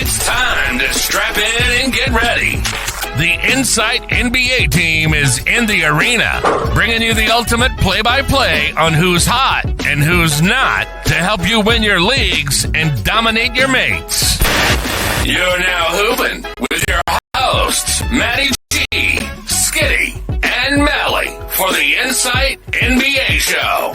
It's time to strap in and get ready. The Insight NBA team is in the arena, bringing you the ultimate play-by-play on who's hot and who's not to help you win your leagues and dominate your mates. You're now hooping with your hosts, Matty G, Skiddy, and Mally for the Insight NBA show.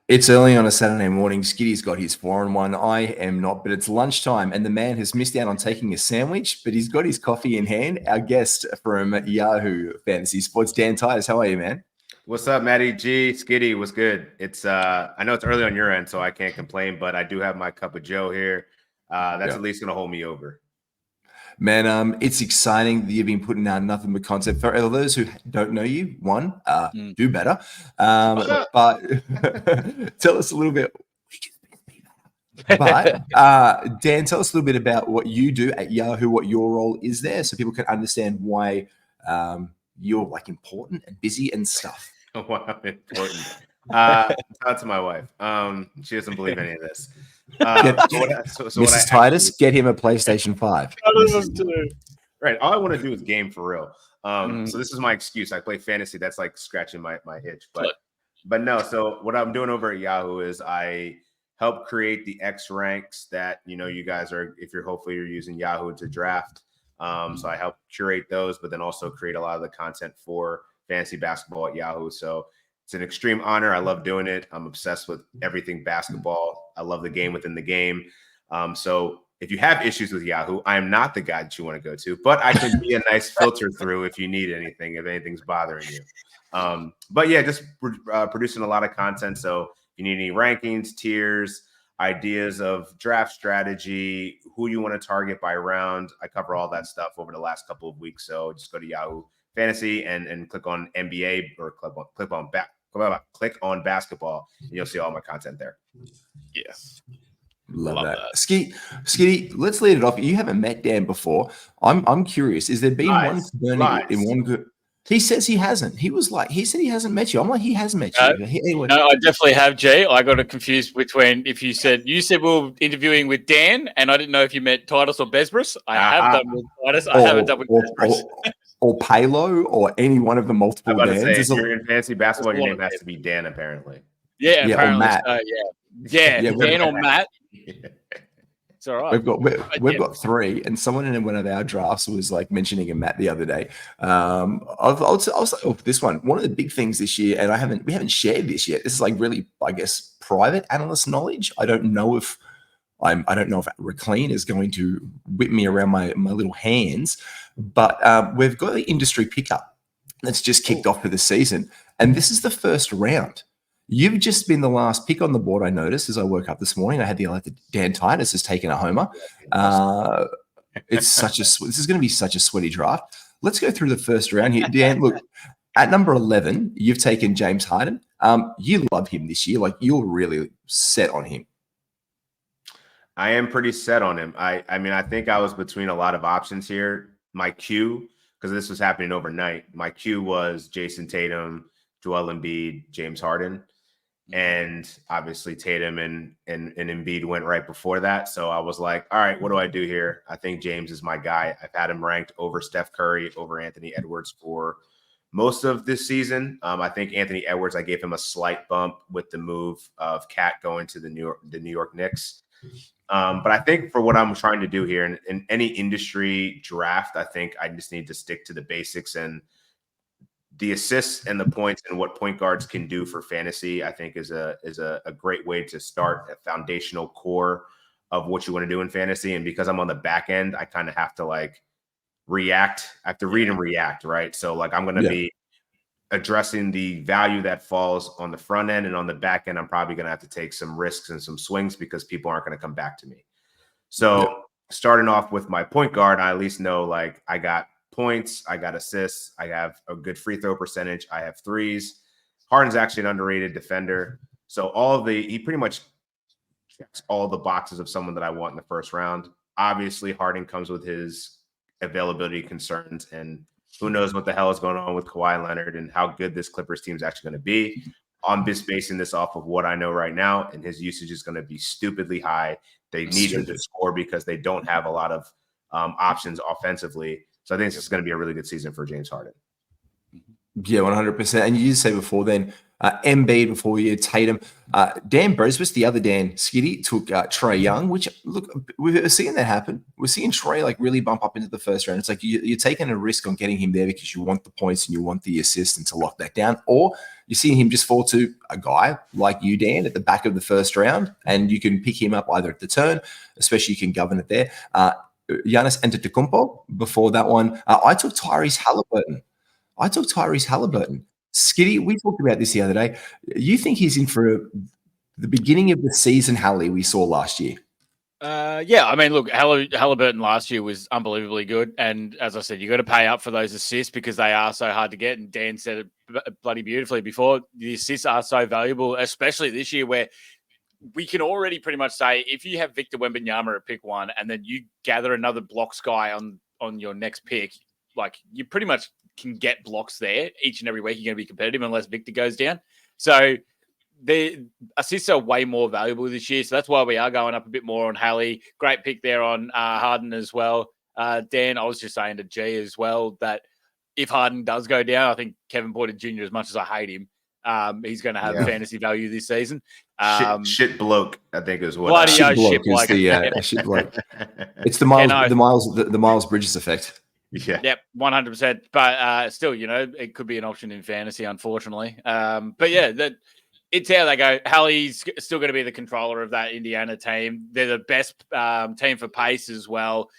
It's early on a Saturday morning. Skiddy's got his 4-1. I am not, but it's lunchtime, and the man has missed out on taking a sandwich, but he's got his coffee in hand. Our guest from Yahoo Fantasy Sports, Dan Titus. How are you, man? What's up, Matty G? Skiddy, what's good? It's I know it's early on your end, so I can't complain, but I do have my cup of Joe here. That's at least going to hold me over. Man, it's exciting that you've been putting out nothing but content. For those who don't know you, do better. But tell us a little bit. But Dan, tell us a little bit about what you do at Yahoo, what your role is there, so people can understand why you're like important and busy and stuff. Wow, important. Shout to my wife. She doesn't believe any of this. Mrs. Titus, get him a PlayStation 5. Right. All I want to do is game for real. So this is my excuse. I play fantasy. That's like scratching my itch. But no. So what I'm doing over at Yahoo is I help create the X ranks that you guys are. If hopefully you're using Yahoo to draft. So I help curate those, but then also create a lot of the content for fantasy basketball at Yahoo. So it's an extreme honor. I love doing it. I'm obsessed with everything basketball. I love the game within the game. So if you have issues with Yahoo, I am not the guy that you want to go to, but I can be a nice filter through if you need anything, if anything's bothering you. But yeah, just producing a lot of content. So if you need any rankings, tiers, ideas of draft strategy, who you want to target by round, I cover all that stuff over the last couple of weeks. So just go to Yahoo Fantasy and click on NBA or click on basketball, and you'll see all my content there. Yes. Love that. Skiddy, let's lead it off. You haven't met Dan before. I'm curious. Is there been one in one group? He says he hasn't. He said he hasn't met you. I'm like, he has met you. No, I definitely have, Jay. I got it confused between if you said we were interviewing with Dan, and I didn't know if you meant Titus or Besbris. I have done with Titus. I haven't done with Besbris. Or Palo, or any one of the multiple Dans. If you're in fantasy basketball, your name has to be Dan, apparently. Yeah, apparently. Or Matt. Dan or Matt. It's all right. We've got three, and someone in one of our drafts was like mentioning a Matt the other day. I was like, this one of the big things this year, and we haven't shared this yet. This is like really, I guess, private analyst knowledge. I don't know if Reclean is going to whip me around my little hands, but we've got the industry pickup that's just kicked off for the season, and this is the first round. You've just been the last pick on the board, I noticed, as I woke up this morning. I had the alert that Dan Titus has taken a homer. This is going to be such a sweaty draft. Let's go through the first round here. Dan, look, at number 11, you've taken James Harden. You love him this year. Like, you're really set on him. I am pretty set on him. I mean, I think I was between a lot of options here. My Q, because this was happening overnight, my Q was Jason Tatum, Joel Embiid, James Harden. And obviously Tatum and Embiid went right before that. So I was like, all right, what do I do here? I think James is my guy. I've had him ranked over Steph Curry, over Anthony Edwards for most of this season. I think Anthony Edwards, I gave him a slight bump with the move of Cat going to the New York Knicks. But I think for what I'm trying to do here in any industry draft, I think I just need to stick to the basics, and the assists and the points and what point guards can do for fantasy, I think is a great way to start a foundational core of what you want to do in fantasy. And because I'm on the back end, I kind of have to react. I have to read and react, right? So I'm going to be addressing the value that falls on the front end, and on the back end, I'm probably going to have to take some risks and some swings because people aren't going to come back to me. So starting off with my point guard, I at least know I got points, I got assists, I have a good free throw percentage, I have threes. Harden's actually an underrated defender. So he pretty much checks all the boxes of someone that I want in the first round. Obviously, Harden comes with his availability concerns, and Who knows what the hell is going on with Kawhi Leonard and how good this Clippers team is actually going to be. I'm just basing this off of what I know right now, and his usage is going to be stupidly high. They need him to score because they don't have a lot of options offensively. So I think it's going to be a really good season for James Harden. Yeah, 100%. And you did say before then, Embiid before you, Tatum. Dan Bresbus, the other Dan, Skiddy, took Trae Young, which, look, we're seeing that happen. We're seeing Trae like really bump up into the first round. It's like you're taking a risk on getting him there because you want the points and you want the assist and to lock that down. Or you're seeing him just fall to a guy like you, Dan, at the back of the first round, and you can pick him up either at the turn, especially you can govern it there. Giannis Antetokounmpo before that one. I took Tyrese Halliburton. Skiddy, we talked about this the other day. You think he's in for the beginning of the season Hallie we saw last year? Yeah, I mean, look, Halliburton last year was unbelievably good. And as I said, you got to pay up for those assists because they are so hard to get. And Dan said it bloody beautifully before. The assists are so valuable, especially this year where we can already pretty much say if you have Victor Wembanyama at pick 1 and then you gather another blocks guy on your next pick, like you pretty much can get blocks there each and every week. You're going to be competitive unless Victor goes down. So the assists are way more valuable this year. So that's why we are going up a bit more on Hallie. Great pick there on Harden as well. Dan, I was just saying to G as well that if Harden does go down, I think Kevin Porter Jr., as much as I hate him, he's going to have fantasy value this season. Shit bloke, I think is what. Bloody shit bloke. It's the Miles Bridges effect. Yeah. Yep, 100%. But still, it could be an option in fantasy, unfortunately. But yeah, it's how they go. Hallie's still going to be the controller of that Indiana team. They're the best team for pace as well.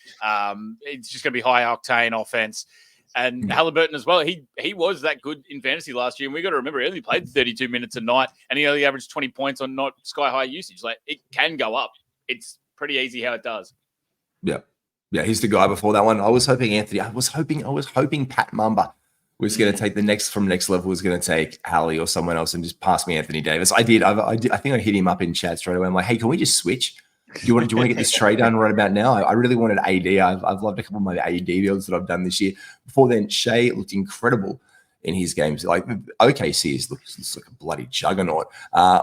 It's just going to be high octane offense. And Halliburton as well. He was that good in fantasy last year. And we got to remember, he only played 32 minutes a night and he only averaged 20 points on not sky high usage. Like, it can go up. It's pretty easy how it does. Yeah. Yeah, he's the guy before that one. I was hoping Pat Mumba was going to take the next level, was going to take Hallie or someone else and just pass me Anthony Davis. I did. I think I hit him up in chat straight away. I'm like, hey, can we just switch? Do you want to get this trade done right about now? I really wanted AD. I've loved a couple of my AD deals that I've done this year. Before then, Shea looked incredible in his games. Like OKC looks like a bloody juggernaut.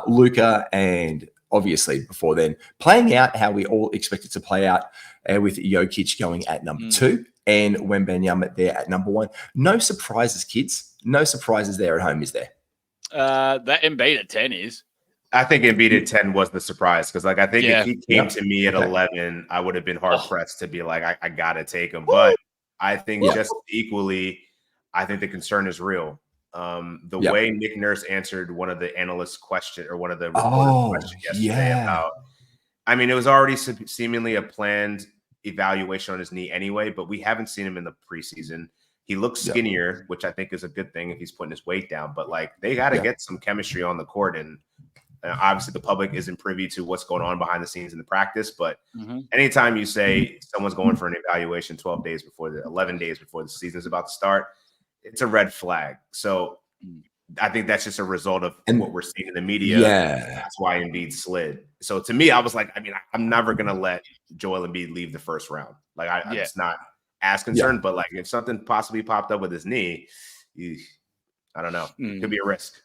Luka, and obviously before then, playing out how we all expected to play out, with Jokic going at number 2 and Wembanyama there at number 1. No surprises, kids. No surprises there at home, is there? That Embiid at 10 is. I think Embiid at 10 was the surprise because, I think if he came to me at 11, I would have been hard pressed to be like, I got to take him. But I think just equally, I think the concern is real. The way Nick Nurse answered one of the analysts' question or one of the reporters' questions yesterday about, I mean, it was already seemingly a planned evaluation on his knee anyway, but we haven't seen him in the preseason. He looks skinnier, which I think is a good thing if he's putting his weight down. But they got to get some chemistry on the court, and obviously the public isn't privy to what's going on behind the scenes in the practice. But anytime you say someone's going for an evaluation 11 days before the season is about to start, it's a red flag. So I think that's just a result of what we're seeing in the media. Yeah. That's why Embiid slid. So to me, I was like, I mean, I'm never going to let Joel Embiid leave the first round. Like, I'm just not as concerned. But, if something possibly popped up with his knee, I don't know. It could be a risk.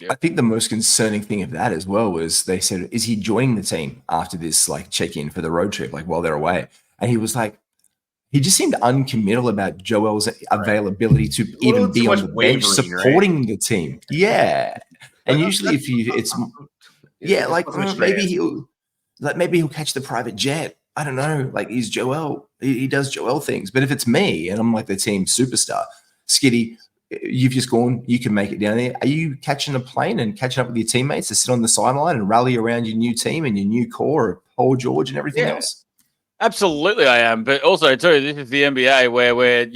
I think the most concerning thing of that as well was they said, is he joining the team after this, check-in for the road trip, while they're away? And he was like, he just seemed uncommittal about Joel's availability to even be on the bench supporting the team. Yeah. And usually maybe he'll catch the private jet. I don't know. He's Joel. He does Joel things. But if it's me and I'm the team superstar, Skiddy, you've just gone, you can make it down there. Are you catching a plane and catching up with your teammates to sit on the sideline and rally around your new team and your new core, Paul George and everything else? Absolutely, I am. But also, too, this is the NBA where we're,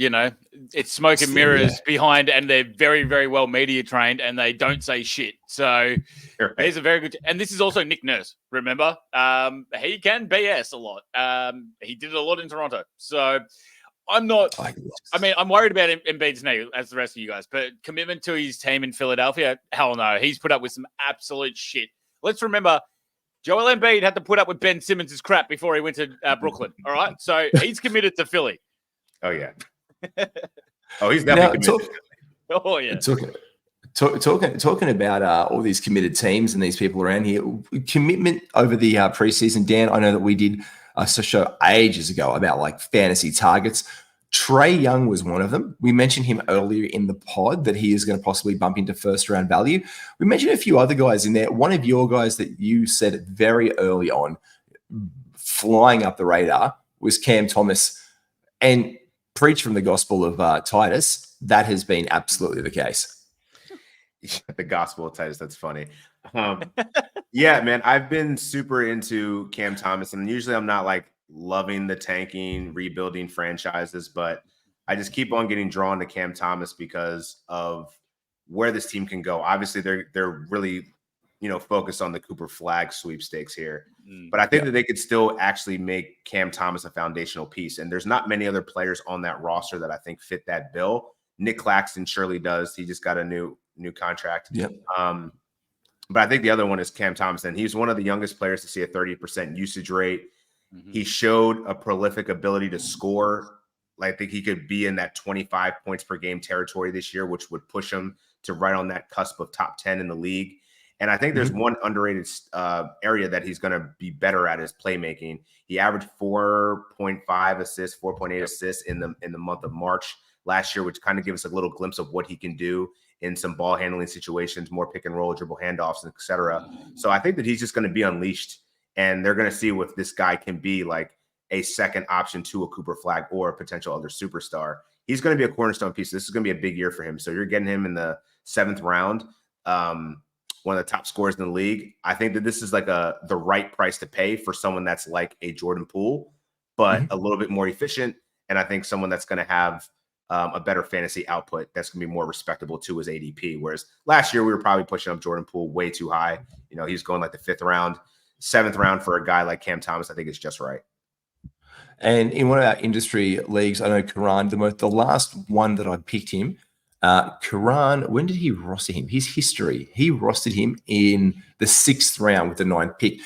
it's smoke and mirrors behind, and they're very, very well media trained, and they don't say shit. So he's a very good. And this is also Nick Nurse. Remember, he can BS a lot. He did it a lot in Toronto. So I'm not. I'm worried about Embiid's knee, as the rest of you guys. But commitment to his team in Philadelphia, hell no. He's put up with some absolute shit. Let's remember, Joel Embiid had to put up with Ben Simmons' crap before he went to Brooklyn. All right, so he's committed to Philly. Oh yeah. Oh, he's Now, definitely committed. Oh yeah. talking about all these committed teams and these people around here, commitment over the preseason. Dan, I know that we did a show ages ago about like fantasy targets. Trey Young was one of them. We mentioned him earlier in the pod that he is going to possibly bump into first round value. We mentioned a few other guys in there. One of your guys that you said very early on, flying up the radar, was Cam Thomas. And preach from the gospel of Titus, that has been absolutely the case. The gospel of Titus. That's funny. Yeah, man, I've been super into Cam Thomas, and usually I'm not like loving the tanking, rebuilding franchises, but I just keep on getting drawn to Cam Thomas because of where this team can go. Obviously, they're really, focused on the Cooper Flag sweepstakes here, but I think that they could still actually make Cam Thomas a foundational piece. And there's not many other players on that roster that I think fit that bill. Nick Claxton surely does. He just got a new contract. Yep. But I think the other one is Cam Thomas, and he's one of the youngest players to see a 30% usage rate. He showed a prolific ability to score. I think he could be in that 25 points per game territory this year, which would push him to right on that cusp of top 10 in the league. And I think there's one underrated area that he's going to be better at is playmaking. He averaged 4.5 assists, 4.8 assists in the month of March last year, which kind of gives us a little glimpse of what he can do in some ball handling situations, more pick and roll, dribble handoffs, etc. So I think that he's just going to be unleashed, and they're going to see what this guy can be like a second option to a Cooper Flag or a potential other superstar. He's going to be a cornerstone piece. This is going to be a big year for him. So you're getting him in the 7th round, one of the top scorers in the league. I think that this is like the right price to pay for someone that's like a Jordan Poole, but a little bit more efficient. And I think someone that's going to have a better fantasy output that's going to be more respectable to his ADP. Whereas last year we were probably pushing up Jordan Poole way too high. He's going like the 5th round, 7th round for a guy like Cam Thomas. I think it's just right. And in one of our industry leagues, I know Karan, the last one that I picked him, Karan, when did he roster him? His history, he rostered him in the 6th round with the 9th pick.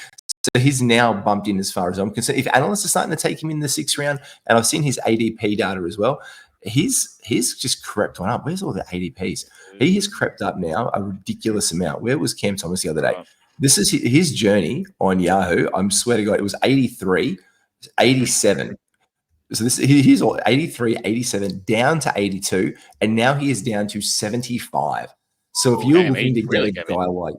So he's now bumped in as far as I'm concerned. If analysts are starting to take him in the 6th round, and I've seen his ADP data as well, he's just crept on up. Where's all the ADPs? He has crept up now a ridiculous amount. Where was Cam Thomas the other day? This is his journey on Yahoo. I swear to God, it was 83, 87. So he's all 83, 87, down to 82, and now he is down to 75. So if you're looking to get a guy like,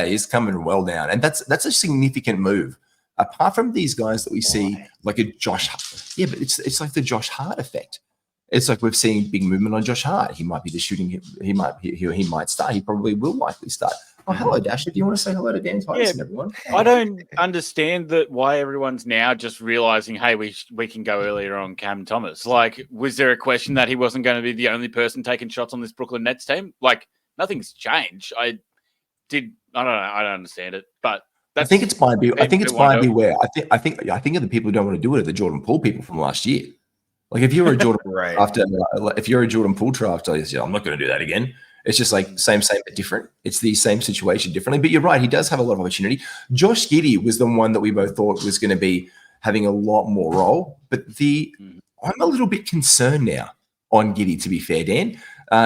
he's coming well down, and that's a significant move. Apart from these guys that we see, like a Josh, but it's like the Josh Hart effect. It's like we've seen big movement on Josh Hart. He might be the shooting. He might start. He probably will likely start. Oh, hello, Dasher. Do you want to say hello to Dan Titus and everyone? I don't understand why everyone's now just realizing, hey, we can go earlier on Cam Thomas. Like, was there a question that he wasn't going to be the only person taking shots on this Brooklyn Nets team? Like, nothing's changed. I don't know. I don't understand it, but I think it's by beware. I think of the people who don't want to do it are the Jordan Poole people from last year. Like if you're a Jordan if you're a Jordan Poole drafter, I'm not going to do that again. It's just like same but different. It's the same situation differently. But you're right, he does have a lot of opportunity. Josh Skiddy was the one that we both thought was going to be having a lot more role. But I'm a little bit concerned now on Giddy, to be fair, Dan.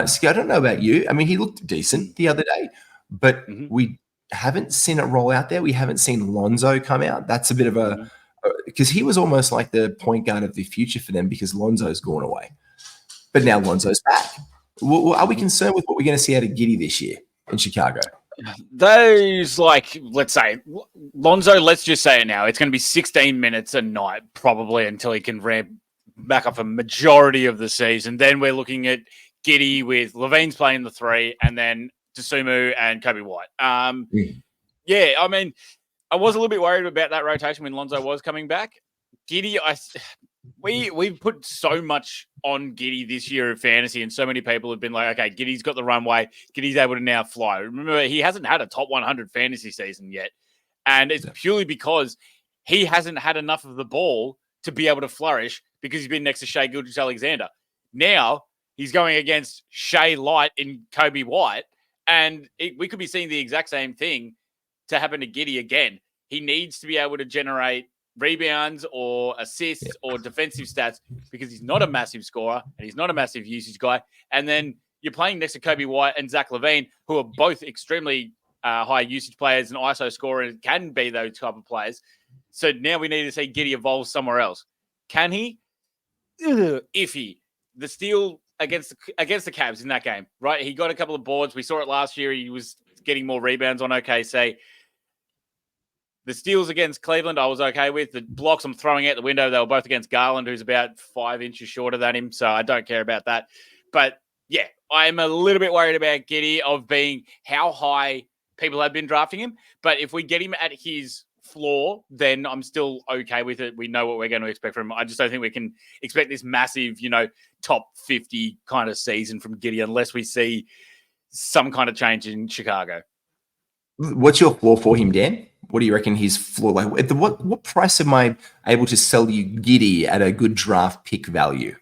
Skiddy, I don't know about you. I mean, he looked decent the other day, but we haven't seen it roll out there. We haven't seen Lonzo come out. That's a bit of because he was almost like the point guard of the future for them because Lonzo's gone away. But now Lonzo's back. Are we concerned with what we're going to see out of Giddy this year in Chicago? Those, let's say, Lonzo, let's just say it now. It's going to be 16 minutes a night probably until he can ramp back up a majority of the season. Then we're looking at Giddy with Levine's playing the 3 and then Dosunmu and Kobe White. Yeah, I mean, I was a little bit worried about that rotation when Lonzo was coming back. Giddy, we've put so much on Giddy this year of fantasy, and so many people have been like, okay, Giddy's got the runway. Giddy's able to now fly. Remember, he hasn't had a top 100 fantasy season yet, and it's purely because he hasn't had enough of the ball to be able to flourish because he's been next to Shai Gilgeous-Alexander. Now he's going against Shai Light in Kobe White, and we could be seeing the exact same thing to happen to Giddy again. He needs to be able to generate rebounds or assists or defensive stats because he's not a massive scorer and he's not a massive usage guy. And then you're playing next to Kobe White and Zach LaVine, who are both extremely high usage players and ISO scorers, can be those type of players. So now we need to see Skiddy evolve somewhere else. Can he? Iffy. The steal against the Cavs in that game, right? He got a couple of boards. We saw it last year. He was getting more rebounds on OKC. The steals against Cleveland, I was okay with. The blocks I'm throwing out the window, they were both against Garland, who's about 5 inches shorter than him. So I don't care about that. But yeah, I'm a little bit worried about Skiddy of being how high people have been drafting him. But if we get him at his floor, then I'm still okay with it. We know what we're going to expect from him. I just don't think we can expect this massive, top 50 kind of season from Skiddy unless we see some kind of change in Chicago. What's your floor for him, Dan? What do you reckon his floor? Like, at what price am I able to sell you Skiddy at a good draft pick value?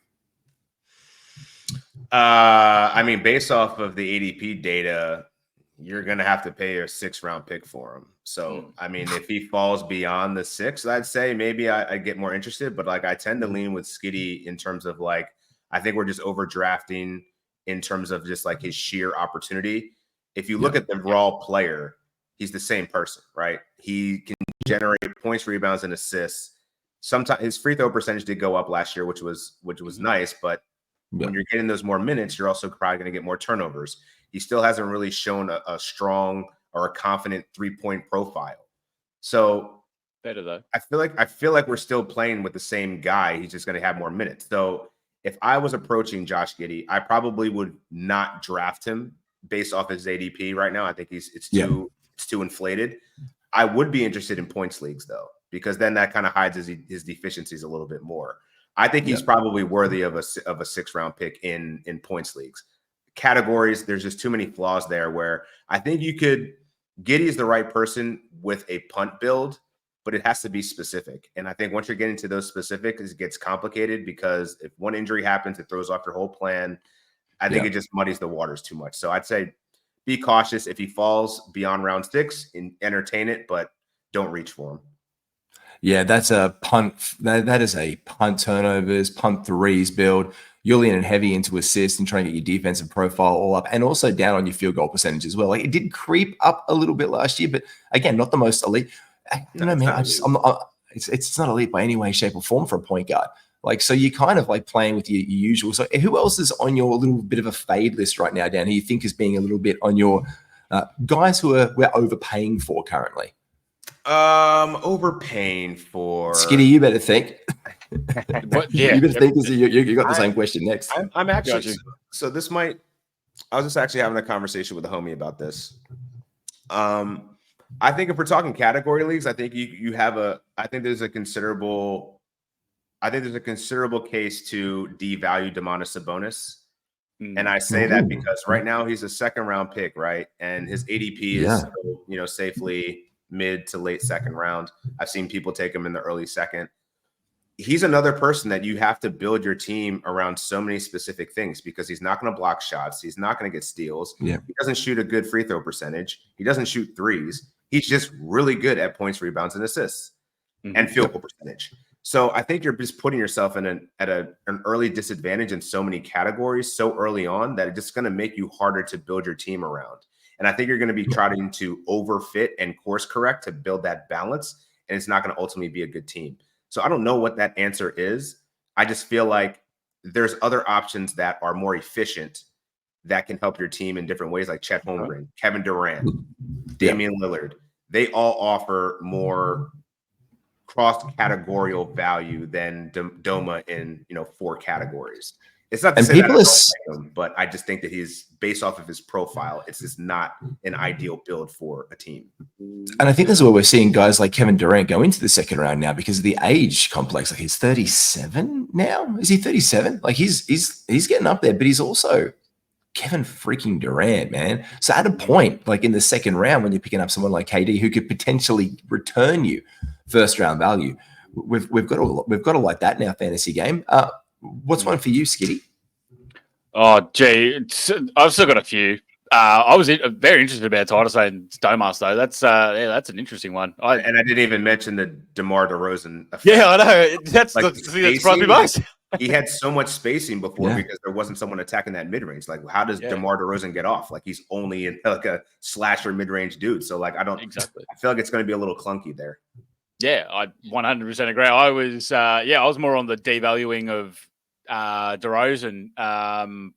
I mean, based off of the ADP data, you're going to have to pay a 6th-round pick for him. So, I mean, if he falls beyond the 6, I'd say maybe I get more interested. But, I tend to lean with Skiddy in terms of, I think we're just overdrafting in terms of just, his sheer opportunity. If you look at the raw player, he's the same person, right? He can generate points, rebounds, and assists. Sometimes his free throw percentage did go up last year, which was nice. But when you're getting those more minutes, you're also probably going to get more turnovers. He still hasn't really shown a strong or a confident 3-point profile. So better though. I feel like we're still playing with the same guy. He's just going to have more minutes. So if I was approaching Josh Skiddy, I probably would not draft him based off his ADP right now. I think it's too inflated. I would be interested in points leagues though, because then that kind of hides his deficiencies a little bit more. I think he's probably worthy of a 6th-round pick in points leagues. Categories, there's just too many flaws there where I think Skiddy is the right person with a punt build, but it has to be specific. And I think once you're getting to those specifics, it gets complicated because if one injury happens, it throws off your whole plan. I think it just muddies the waters too much. So I'd say be cautious. If he falls beyond round 6, entertain it, but don't reach for him. Yeah, that's a punt. That is a punt turnovers, punt threes build. You're leaning heavy into assists and trying to get your defensive profile all up, and also down on your field goal percentage as well. It did creep up a little bit last year, but again, not the most elite. I don't know, man. It's not elite by any way, shape, or form for a point guard. So you're kind of playing with your usual. So who else is on your little bit of a fade list right now, Dan, who you think is being a little bit on your guys who we're overpaying for currently? Overpaying for Skiddy, you better think. You better think because you got the same question next. I'm actually so this might. I was just actually having a conversation with a homie about this. I think if we're talking category leagues, I think you have I think there's a considerable case to devalue Domantas Sabonis. And I say that because right now he's a 2nd-round pick, right? And his ADP is safely mid to late 2nd round. I've seen people take him in the early 2nd. He's another person that you have to build your team around so many specific things because he's not going to block shots. He's not going to get steals. Yeah. He doesn't shoot a good free throw percentage. He doesn't shoot threes. He's just really good at points, rebounds, and assists and field goal percentage. So I think you're just putting yourself in an early disadvantage in so many categories so early on that it's just going to make you harder to build your team around. And I think you're going to be trying to overfit and course correct to build that balance, and it's not going to ultimately be a good team. So I don't know what that answer is. I just feel like there's other options that are more efficient that can help your team in different ways, like Chet Holmgren, Kevin Durant, Damian Lillard. They all offer more cross-categorial value than Doma in 4 categories. It's not to say that I don't like him, but I just think that he's based off of his profile. It's just not an ideal build for a team. And I think this is where we're seeing guys like Kevin Durant go into the 2nd round now because of the age complex. He's 37 now. Is he 37? He's getting up there, but he's also Kevin freaking Durant, man. So at a point, in the 2nd round, when you're picking up someone like KD who could potentially return you 1st-round value, we've got to like that in our fantasy game. What's one for you, Skiddy? Oh, gee, I've still got a few. I was very interested about Titus and Domas though. That's an interesting one. And I didn't even mention the DeMar DeRozan effect. Yeah, I know. That's Like the thing that surprised me most. He had so much spacing before Yeah. because there wasn't someone attacking that mid range. Like, how does Yeah. DeMar DeRozan get off? Like, he's only in like a slasher mid range dude. So like, Exactly. I feel like it's going to be a little clunky there. Yeah, I 100% agree. I was more on the devaluing of DeRozan.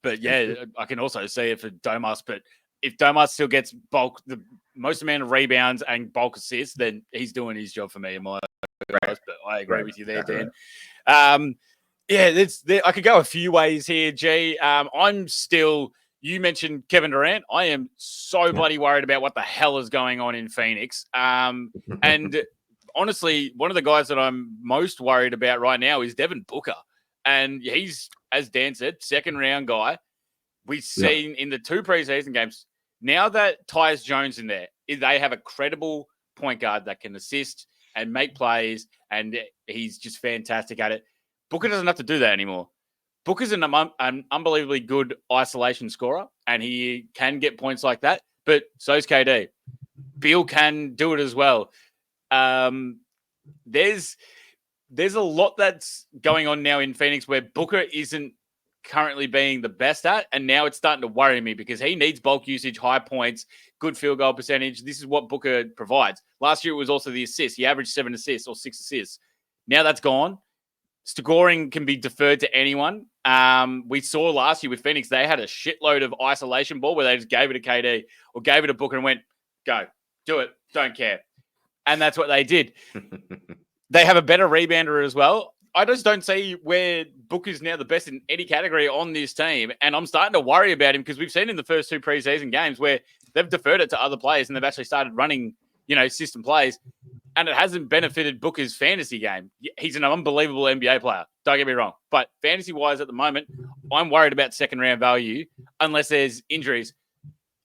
But yeah, I can also see it for Domas. But if Domas still gets the most amount of rebounds and bulk assists, then he's doing his job for me in my eyes. But I agree with you there, Dan. I could go a few ways here, G. You mentioned Kevin Durant. I am so bloody worried about what the hell is going on in Phoenix. And honestly, one of the guys that I'm most worried about right now is Devin Booker. And he's, as Dan said, second round guy. We've seen in the 2 preseason games, now that Tyus Jones in there, they have a credible point guard that can assist and make plays, and he's just fantastic at it. Booker doesn't have to do that anymore. Booker's an unbelievably good isolation scorer, and he can get points like that, but so's KD. Beal can do it as well. There's a lot that's going on now in Phoenix where Booker isn't currently being the best at, and now it's starting to worry me because he needs bulk usage, high points, good field goal percentage. This is what Booker provides. Last year it was also the assists. He averaged 7 assists or 6 assists. Now that's gone. Scoring can be deferred to anyone. We saw last year with Phoenix, they had a shitload of isolation ball where they just gave it to KD or gave it to Booker and went, go, do it, don't care. And that's what they did. They have a better rebounder as well. I just don't see where Booker's now the best in any category on this team. And I'm starting to worry about him because we've seen in the first 2 preseason games where they've deferred it to other players and they've actually started running, system plays. And it hasn't benefited Booker's fantasy game. He's an unbelievable NBA player. Don't get me wrong. But fantasy-wise at the moment, I'm worried about second-round value unless there's injuries.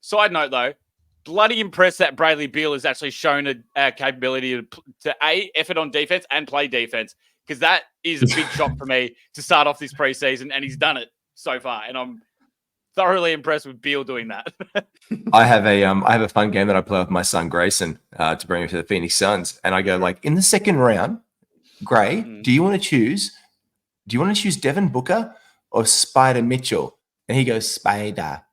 Side note, though, bloody impressed that Bradley Beal has actually shown a capability to effort on defense and play defense, because that is a big shock for me to start off this preseason, and he's done it so far. And I'm thoroughly impressed with Beal doing that. I have a fun game that I play with my son Grayson to bring him to the Phoenix Suns, and I go like, in the second round, Gray, do you want to choose Devin Booker or Spider Mitchell? And he goes Spider.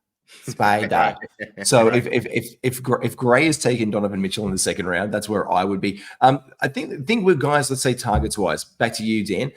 So if Gray has taken Donovan Mitchell in the second round, that's where I would be. I think with guys, let's say targets wise, back to you, Dan.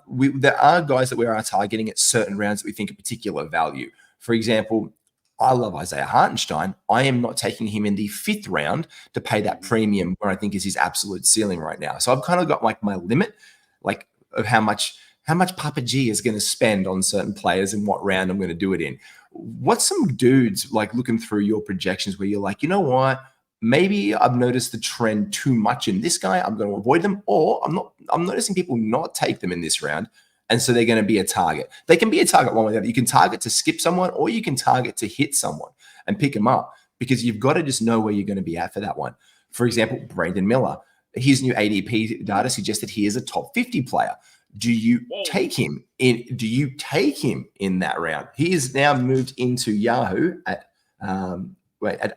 There are guys that we are targeting at certain rounds that we think a particular value. For example, I love Isaiah Hartenstein. I am not taking him in the 5th round to pay that premium where I think is his absolute ceiling right now. So I've kind of got like my limit, like of how much Papa G is going to spend on certain players and what round I'm going to do it in. What's some dudes like looking through your projections where you're like, you know what? Maybe I've noticed the trend too much in this guy. I'm going to avoid them, or I'm noticing people not take them in this round. And so they're going to be a target. They can be a target one way or the other. You can target to skip someone, or you can target to hit someone and pick them up, because you've got to just know where you're going to be at for that one. For example, Brandon Miller, his new ADP data suggests that he is a top 50 player. Do you take him in? Do you take him in that round? He is now moved into Yahoo at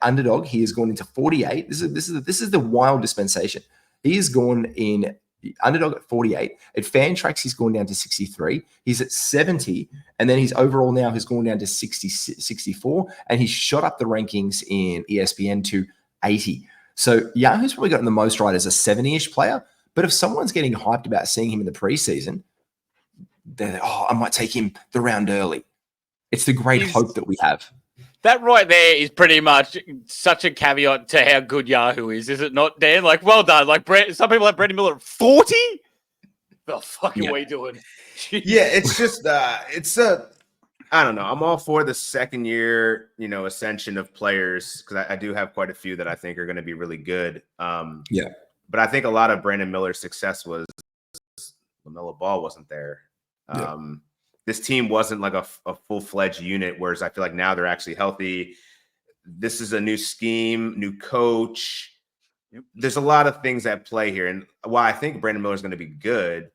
underdog. He has gone into 48. This is the wild dispensation. He has gone in underdog at 48. At Fantrax, he's gone down to 63. He's at 70, and then his overall now has gone down to 64, and he's shot up the rankings in ESPN to 80. So Yahoo's probably gotten the most right as a 70-ish player. But if someone's getting hyped about seeing him in the preseason, they're like, I might take him the round early. It's the great hope that we have. That right there is pretty much such a caveat to how good Yahoo is it not, Dan? Like, well done. Like, some people have Brandon Miller at 40. The fuck are we doing? Yeah, it's just I don't know. I'm all for the second year, ascension of players, because I do have quite a few that I think are going to be really good. But I think a lot of Brandon Miller's success was LaMelo Ball wasn't there. This team wasn't like a full-fledged unit, whereas I feel like now they're actually healthy. This is a new scheme, new coach. There's a lot of things at play here. And while I think Brandon Miller is going to be good,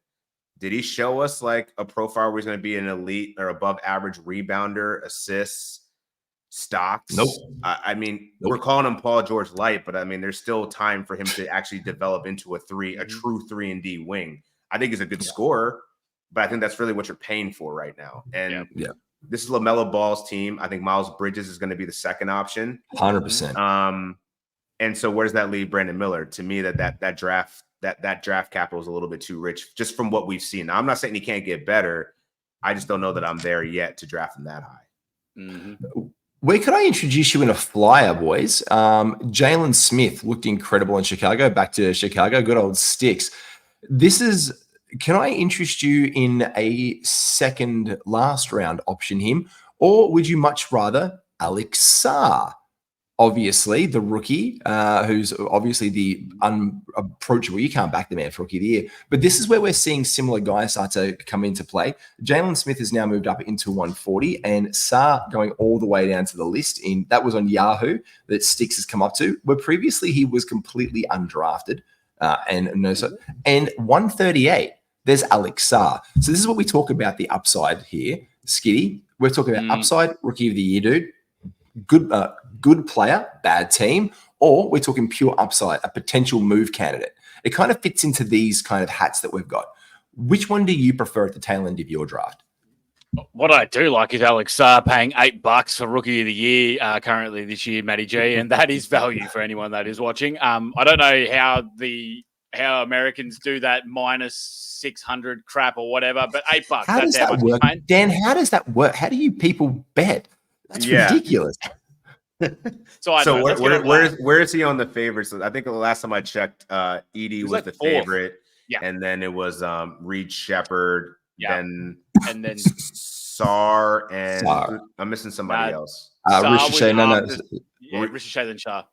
did he show us like a profile where he's going to be an elite or above average rebounder, assists, stocks. Nope. I mean, we're calling him Paul George Light, but I mean, there's still time for him to actually develop into a true 3-and-D wing. I think he's a good scorer, but I think that's really what you're paying for right now. And this is LaMelo Ball's team. I think Miles Bridges is going to be the second option. 100%. And so where does that leave Brandon Miller? To me, that draft capital is a little bit too rich just from what we've seen. Now, I'm not saying he can't get better. I just don't know that I'm there yet to draft him that high. Where could I introduce you in a flyer, boys? Jalen Smith looked incredible in Chicago. Back to Chicago, good old Sticks. Can I interest you in a second last round option him, or would you much rather Alex Sarr? Obviously, the rookie, who's obviously the unapproachable. You can't back the man for Rookie of the Year. But this is where we're seeing similar guys start to come into play. Jalen Smith has now moved up into 140, and Sarr going all the way down to the list. That was on Yahoo that Sticks has come up to, where previously he was completely undrafted. And 138, there's Alex Sarr. So this is what we talk about the upside here, Skiddy. We're talking about upside, Rookie of the Year, dude. Good player, bad team, or we're talking pure upside, a potential move candidate. It kind of fits into these kind of hats that we've got. Which one do you prefer at the tail end of your draft? What I do like is Alex Sarr paying $8 for Rookie of the Year currently this year, Matty G, and that is value for anyone that is watching. I don't know how Americans do that -600 crap or whatever, but $8. How does that work, Dan? How does that work? How do you people bet? That's ridiculous. So where is he on the favorites? I think the last time I checked, Edie was like the favorite. Yeah. And then it was Reed Shepherd. Yeah. And then Sarr and I'm missing somebody else. Ricochet. Ricochet then Shah.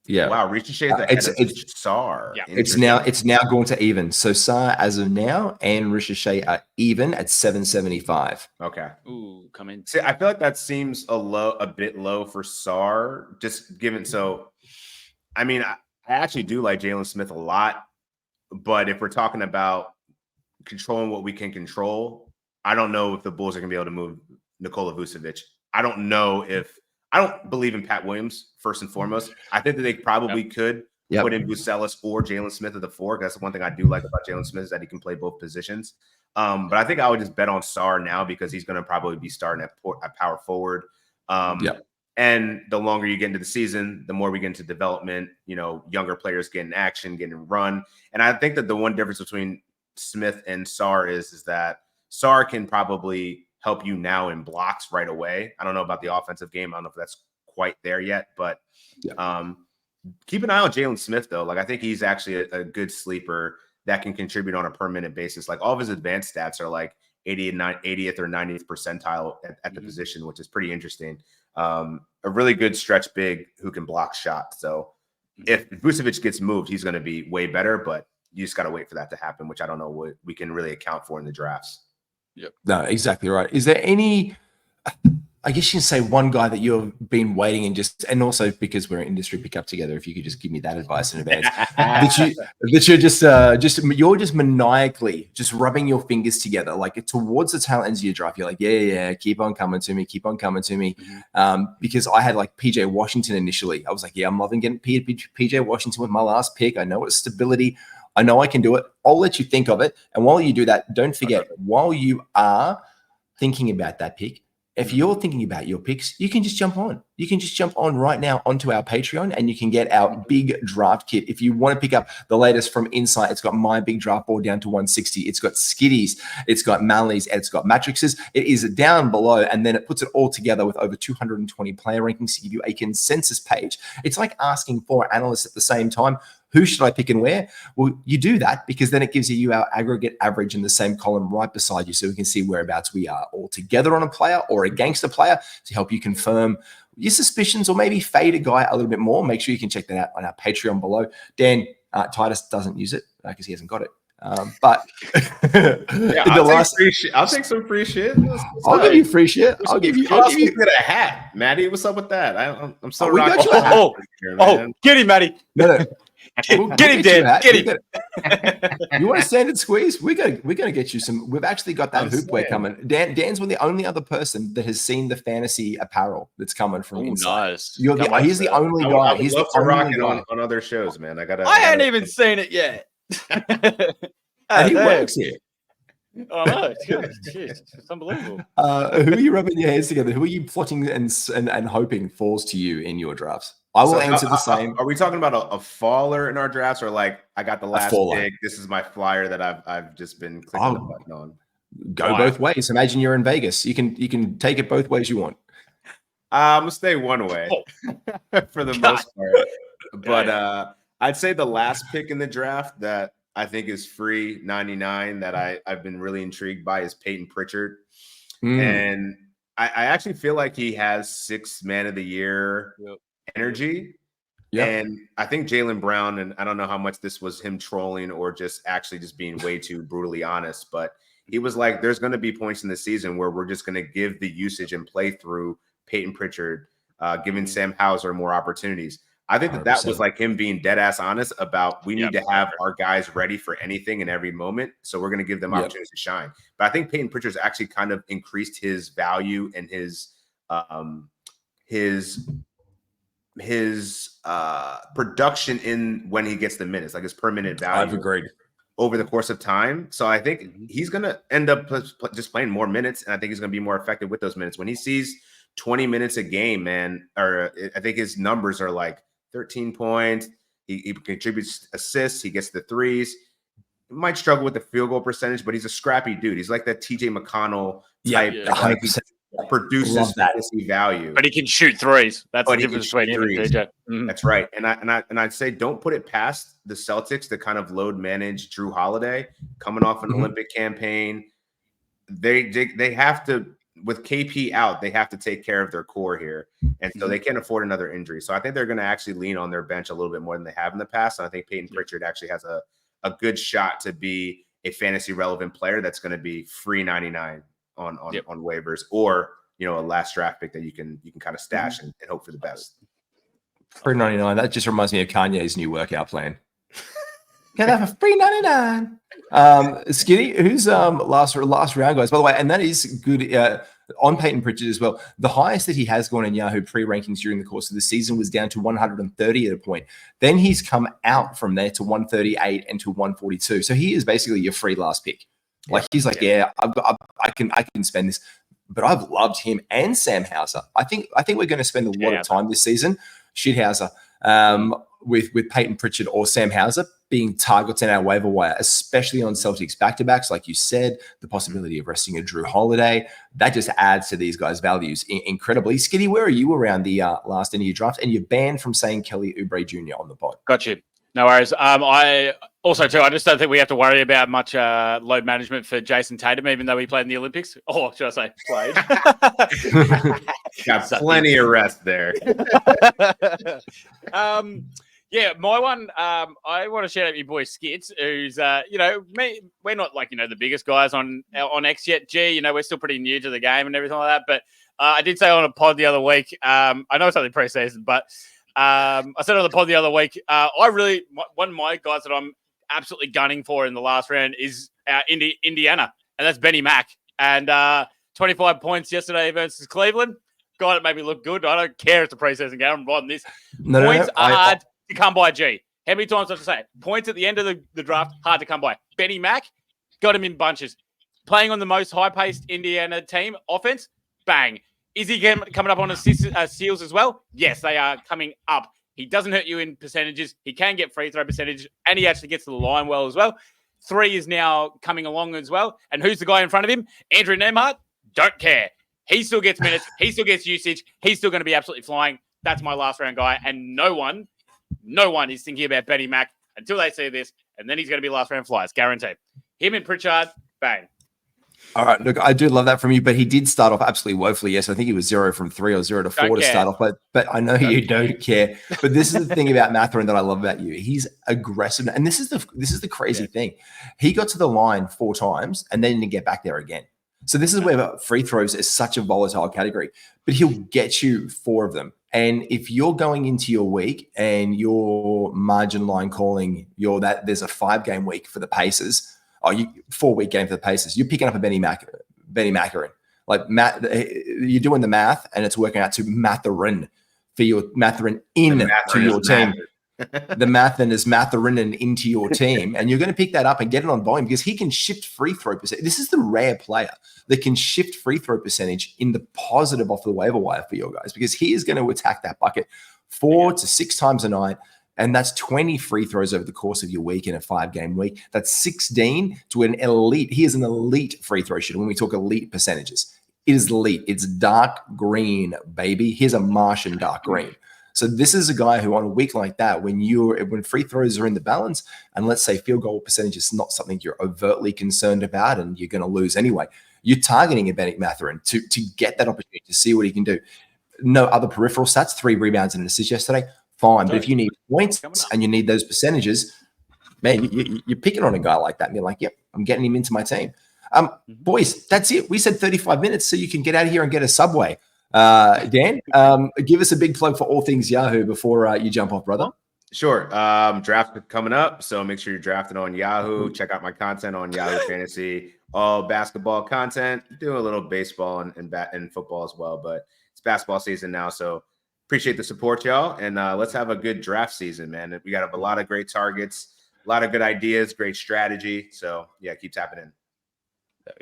Yeah. Wow, Ricochet it's Sarr. Yeah. It's now going to even. So Sarr as of now and Ricochet are even at 775. Okay. Ooh, come in. See, I feel like that seems a bit low for Sarr, just given. So, I mean, I actually do like Jalen Smith a lot, but if we're talking about controlling what we can control, I don't know if the Bulls are going to be able to move Nikola Vucevic. I don't believe in Pat Williams, first and foremost. I think that they probably could put in Bucelis or Jalen Smith at the 4. That's the one thing I do like about Jalen Smith is that he can play both positions. But I think I would just bet on Sarr now because he's going to probably be starting at power forward. And the longer you get into the season, the more we get into development, younger players getting action, getting run. And I think that the one difference between Smith and Sarr is that Sarr can probably help you now in blocks right away. I don't know about the offensive game. I don't know if that's quite there yet, but keep an eye on Jalen Smith though. Like I think he's actually a good sleeper that can contribute on a per minute basis. Like all of his advanced stats are like 80th or 90th percentile at the position, which is pretty interesting. A really good stretch big who can block shots. So if Vucevic gets moved, he's going to be way better, but you just got to wait for that to happen, which I don't know what we can really account for in the drafts. Yep. No, exactly right. Is there any, I guess you can say one guy that you've been waiting and also because we're an industry pickup together, if you could just give me that advice in advance, that you're just maniacally just rubbing your fingers together, like towards the tail ends of your draft. You're like, yeah, keep on coming to me. Because I had like PJ Washington initially. I was like, yeah, I'm loving getting PJ Washington with my last pick. I know it's stability. I know I can do it. I'll let you think of it. And while you do that, don't forget, while you are thinking about that pick, if you're thinking about your picks, you can just jump on. You can just jump on right now onto our Patreon and you can get our big draft kit. If you want to pick up the latest from Insight, it's got my big draft board down to 160. It's got Skiddies, it's got Manly's, and it's got matrices. It is down below, and then it puts it all together with over 220 player rankings to give you a consensus page. It's like asking for analysts at the same time. Who should I pick and where? Well, you do that because then it gives you our aggregate average in the same column right beside you so we can see whereabouts we are all together on a player or against a player to help you confirm your suspicions or maybe fade a guy a little bit more. Make sure you can check that out on our Patreon below. Dan Titus doesn't use it because he hasn't got it. But I'll take some free shit. I'll give you free shit. I'll give you get a hat, Maddie. What's up with that? I'm so get him, Maddie. No. Get him, Dan. Get him. You want a standard squeeze? We're gonna get you some. We've actually got that hoopwear coming. Dan's one of the only other person that has seen the fantasy apparel that's coming from Insight. Nice. He's the only guy. I would He's love the to rock only it guy. on other shows, man. I hadn't even seen it yet. And he works here. Oh no, it's good. Jeez, it's unbelievable. Who are you rubbing your hands together? Who are you plotting and hoping falls to you in your drafts? I will answer the same. Are we talking about a faller in our drafts, or like I got the last pick? This is my flyer that I've just been clicking the button on. Go both ways. Imagine you're in Vegas. You can take it both ways you want. I'm gonna stay one way for the most part, but I'd say the last pick in the draft that I think is free 99 that I've been really intrigued by is Peyton Pritchard. And I actually feel like he has 6 man of the year energy. And I think Jaylen Brown, and I don't know how much this was him trolling or just actually just being way too brutally honest, but he was like, there's going to be points in the season where we're just going to give the usage and play through Peyton Pritchard, giving Sam Hauser more opportunities. I think that was like him being dead ass honest about we need to have our guys ready for anything in every moment. So we're going to give them opportunities to shine. But I think Peyton Pritchard's actually kind of increased his value and his production in when he gets the minutes, like his per minute value. I've agreed. Over the course of time. So I think he's going to end up just playing more minutes. And I think he's going to be more effective with those minutes. When he sees 20 minutes a game, man, or I think his numbers are like 13 points. He contributes assists. He gets the threes. He might struggle with the field goal percentage, but he's a scrappy dude. He's like that TJ McConnell type. 100%. Produces fantasy value, but he can shoot threes. That's the difference between him and DJ. That's right. And I'd say don't put it past the Celtics to kind of load manage Drew Holiday coming off an Olympic campaign. They have to, with KP out, they have to take care of their core here, and so they can't afford another injury. So I think they're going to actually lean on their bench a little bit more than they have in the past. And I think Peyton Pritchard actually has a good shot to be a fantasy relevant player that's going to be free 99 on waivers, or a last draft pick that you can kind of stash and hope for the best. Free 99. That just reminds me of Kanye's new workout plan. Can I have a free 99? Skiddy, who's last round guys, by the way, and that is good on Peyton Pritchard as well. The highest that he has gone in Yahoo pre-rankings during the course of the season was down to 130 at a point. Then he's come out from there to 138 and to 142. So he is basically your free last pick. Like he's like, I can spend this, but I've loved him and Sam Hauser. I think we're going to spend a lot of time this season, Shithauser, with Peyton Pritchard or Sam Hauser being targets in our waiver wire, especially on Celtics back-to-backs, like you said, the possibility of resting a Drew Holiday. That just adds to these guys' values incredibly. Skiddy, where are you around the last end of your draft? And you're banned from saying Kelly Oubre Jr. on the pod. Got you. No worries. I also, too, I just don't think we have to worry about much load management for Jason Tatum, even though he played in the Olympics. Or should I say played? Got plenty of rest there. My one, I want to shout out your boy Skits, who's, we're not like, the biggest guys on X yet. We're still pretty new to the game and everything like that. But I did say on a pod the other week, I know it's only preseason, but I said on the pod the other week, one of my guys that I'm absolutely gunning for in the last round is Indiana, and that's Benny Mack. And 25 points yesterday versus Cleveland. God, it made me look good. I don't care if it's a preseason game. I'm riding this. Points are hard to come by, G. How many times do I have to say it? Points at the end of the draft, hard to come by. Benny Mack, got him in bunches. Playing on the most high-paced Indiana team, offense, bang. Is he coming up on steals as well? Yes, they are coming up. He doesn't hurt you in percentages. He can get free throw percentage, and he actually gets to the line well as well. 3 is now coming along as well. And who's the guy in front of him? Andrew Nembhard? Don't care. He still gets minutes. He still gets usage. He's still going to be absolutely flying. That's my last round guy. And no one is thinking about Benny Mack until they see this, and then he's going to be last round flyers, guaranteed. Him and Pritchard, bang. All right, look, I do love that from you, but he did start off absolutely woefully. Yes, I think he was 0 from 3 or 0 to 4 to start off, but I know you don't care. But this is the thing about Mathurin that I love about you. He's aggressive, and this is the crazy thing. He got to the line 4 times and then didn't get back there again. So this is where free throws is such a volatile category, but he'll get you 4 of them. And if you're going into your week and you're margin line calling there's a 5-game week for the Pacers, 4-week game for the Pacers, you're picking up a Benny Macarin. Like you're doing the math and it's working out to Mathurin for your Mathurin into your team. The Mathurin is Mathurin into your team, and you're going to pick that up and get it on volume because he can shift free throw percentage. This is the rare player that can shift free throw percentage in the positive off the waiver wire for your guys, because he is going to attack that bucket 4 to 6 times a night. And that's 20 free throws over the course of your week in a 5-game week. That's 16 to an elite. He is an elite free throw shooter. When we talk elite percentages, it is elite. It's dark green, baby. Here's a Martian dark green. So this is a guy who on a week like that, when free throws are in the balance, and let's say field goal percentage is not something you're overtly concerned about and you're going to lose anyway, you're targeting a Bennett Mathurin to get that opportunity to see what he can do. No other peripheral stats, 3 rebounds and an assist yesterday, fine. But if you need points and you need those percentages, man, you're picking on a guy like that and you're like, yep, I'm getting him into my team. Boys, that's it. We said 35 minutes so you can get out of here and get a Subway. Dan, give us a big plug for all things Yahoo before you jump off, brother. Sure. Draft coming up, so make sure you're drafting on Yahoo. Check out my content on Yahoo Fantasy, all basketball content. Do a little baseball and football as well, but it's basketball season now, so appreciate the support, y'all. And let's have a good draft season, man. We got a lot of great targets, a lot of good ideas, great strategy. So yeah, keep tapping in.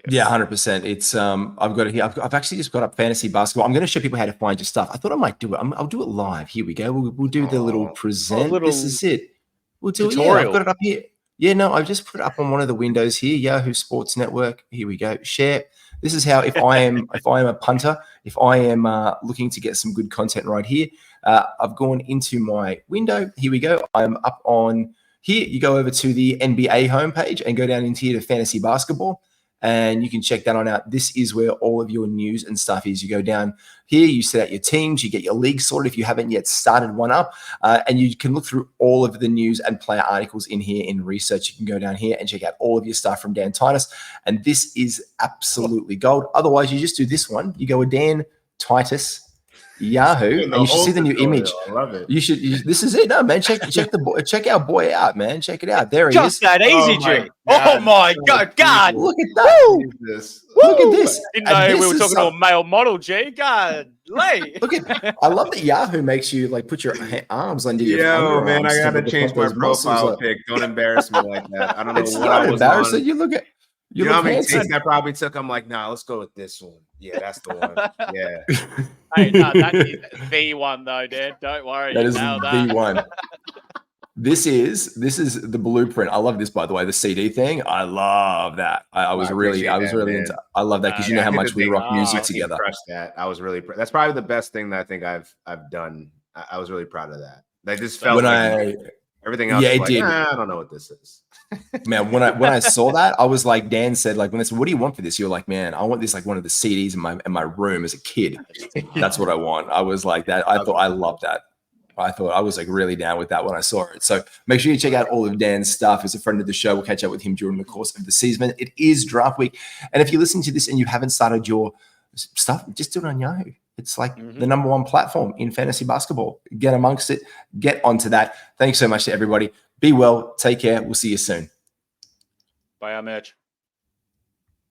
Yeah, 100%. It's I've got it here. I've actually just got up fantasy basketball. I'm going to show people how to find your stuff. I thought I might do it. I'll do it live. Here we go. We'll do the little present. This is it. We'll do tutorial. it. Yeah, I've got it up here. Yeah, no, I've just put it up on one of the windows here. Yahoo Sports Network. Here we go. Share. This is how if I am a punter, if I am looking to get some good content right here, I've gone into my window. Here we go. I'm up on here. You go over to the NBA homepage and go down into here to fantasy basketball. And you can check that on out. This is where all of your news and stuff is. You go down here, you set out your teams, you get your league sorted if you haven't yet started one up, and you can look through all of the news and player articles in here in research. You can go down here and check out all of your stuff from Dan Titus, and this is absolutely gold. Otherwise, you just do this one. You go with Dan Titus Yahoo, and you should see the new image. I love it. This is it. No, man, check our boy out, man. Check it out. There he Just is. that easy, G. Oh my God. Look at that. Look at this. Didn't know we were talking to a male model, G. God, look at. I love that Yahoo makes you like put your arms under your. Yo, man, I gotta change my profile pic. Don't embarrass me like that. I don't know it's what not I was embarrassing. on. You look at. You know how many takes I probably took? I'm like, nah, let's go with this one. Yeah, that's the one. Yeah. Hey, no, that is the one though, Dan. Don't worry. That is the one. This is the blueprint. I love this, by the way. The CD thing. I love that. I was really into. I love that because you know how much we rock music together. That I was really. That's probably the best thing that I think I've done. I was really proud of that. That just felt everything else. Yeah, it like, did. I don't know what this is. Man, when I saw that, I was like, Dan said, like, when they said, what do you want for this? You're like, man, I want this like one of the CDs in my room as a kid. That's what I want. I was like that. I thought I loved that. I thought I was like really down with that when I saw it. So make sure you check out all of Dan's stuff. As a friend of the show, we'll catch up with him during the course of the season. It is draft week. And if you listen to this and you haven't started your stuff, just do it on Yahoo. It's like the number one platform in fantasy basketball. Get amongst it. Get onto that. Thanks so much to everybody. Be well. Take care. We'll see you soon. Buy our merch.